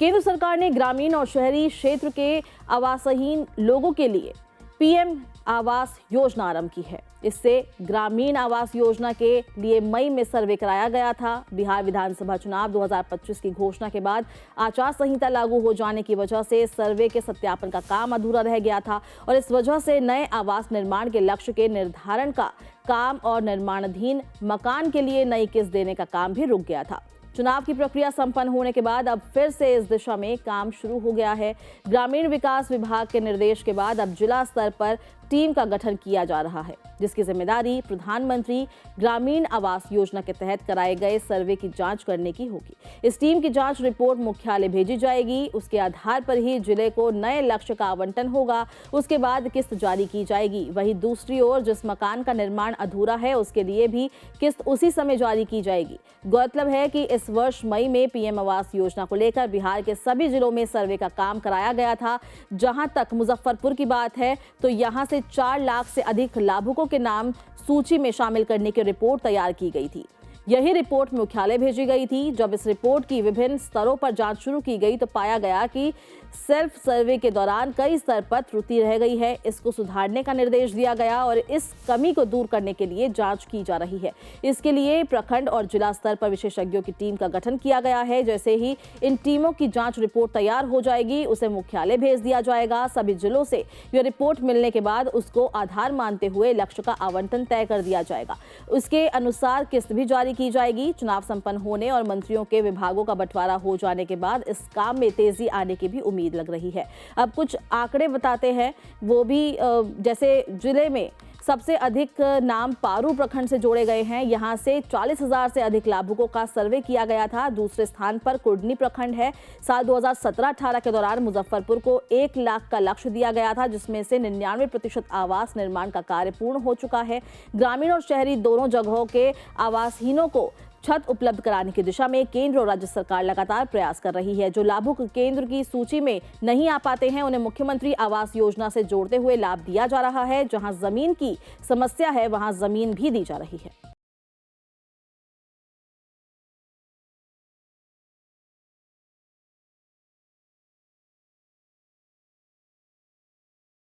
केंद्र सरकार ने ग्रामीण और शहरी क्षेत्र के आवासहीन लोगों के लिए पीएम आवास योजना आरंभ की है। इससे ग्रामीण आवास योजना के लिए मई में सर्वे कराया गया था। बिहार विधानसभा चुनाव 2025 की घोषणा के बाद आचार संहिता लागू हो जाने की वजह से सर्वे के सत्यापन का काम अधूरा रह गया था और इस वजह से नए आवास निर्माण के लक्ष्य के निर्धारण का काम और निर्माणाधीन मकान के लिए नई किस्त देने का काम भी रुक गया था। चुनाव की प्रक्रिया संपन्न होने के बाद अब फिर से इस दिशा में काम शुरू हो गया है। ग्रामीण विकास विभाग के निर्देश के बाद अब जिला स्तर पर टीम का गठन किया जा रहा है, जिसकी जिम्मेदारी प्रधानमंत्री ग्रामीण आवास योजना के तहत कराए गए सर्वे की जांच करने की होगी। इस टीम की जांच रिपोर्ट मुख्यालय भेजी जाएगी। उसके आधार पर ही जिले को नए लक्ष्य का आवंटन होगा। उसके बाद किस्त जारी की जाएगी। वहीं दूसरी ओर जिस मकान का निर्माण अधूरा है उसके लिए भी किस्त उसी समय जारी की जाएगी। गौरतलब है कि इस वर्ष मई में पीएम आवास योजना को लेकर बिहार के सभी जिलों में सर्वे का काम कराया गया था। जहां तक मुजफ्फरपुर की बात है तो यहां से 4 लाख से अधिक लाभुकों के नाम सूची में शामिल करने की रिपोर्ट तैयार की गई थी। यही रिपोर्ट मुख्यालय भेजी गई थी। जब इस रिपोर्ट की विभिन्न स्तरों पर जांच शुरू की गई तो पाया गया कि सेल्फ सर्वे के दौरान कई स्तर पर त्रुटि रह गई है। इसको सुधारने का निर्देश दिया गया और इस कमी को दूर करने के लिए जांच की जा रही है। इसके लिए प्रखंड और जिला स्तर पर विशेषज्ञों की टीम का गठन किया गया है। जैसे ही इन टीमों की जांच रिपोर्ट तैयार हो जाएगी उसे मुख्यालय भेज दिया जाएगा। सभी जिलों से यह रिपोर्ट मिलने के बाद उसको आधार मानते हुए लक्ष्य का आवंटन तय कर दिया जाएगा। उसके अनुसार किस्त भी जारी की जाएगी। चुनाव संपन्न होने और मंत्रियों के विभागों का बंटवारा हो जाने के बाद इस काम में तेजी आने की भी उम्मीद लग रही है। अब कुछ आंकड़े बताते हैं, वो भी जैसे जिले में सबसे अधिक नाम पारू प्रखंड से जोड़े गए हैं। यहां से 40,000 से अधिक लाभुकों का सर्वे किया गया था। दूसरे स्थान पर कुर्डनी प्रखंड है। साल 2017-18 के दौरान मुजफ्फरपुर को 1 लाख का लक्ष्य दिया गया था, जिसमें से 99% आवास निर्माण का कार्य पूर्ण हो चुका है। ग्रामीण और शहरी दोनों जगहों के आवासहीनों को छत उपलब्ध कराने की दिशा में केंद्र और राज्य सरकार लगातार प्रयास कर रही है। जो लाभुक केंद्र की सूची में नहीं आ पाते हैं उन्हें मुख्यमंत्री आवास योजना से जोड़ते हुए लाभ दिया जा रहा है। जहां जमीन की समस्या है वहां जमीन भी दी जा रही है।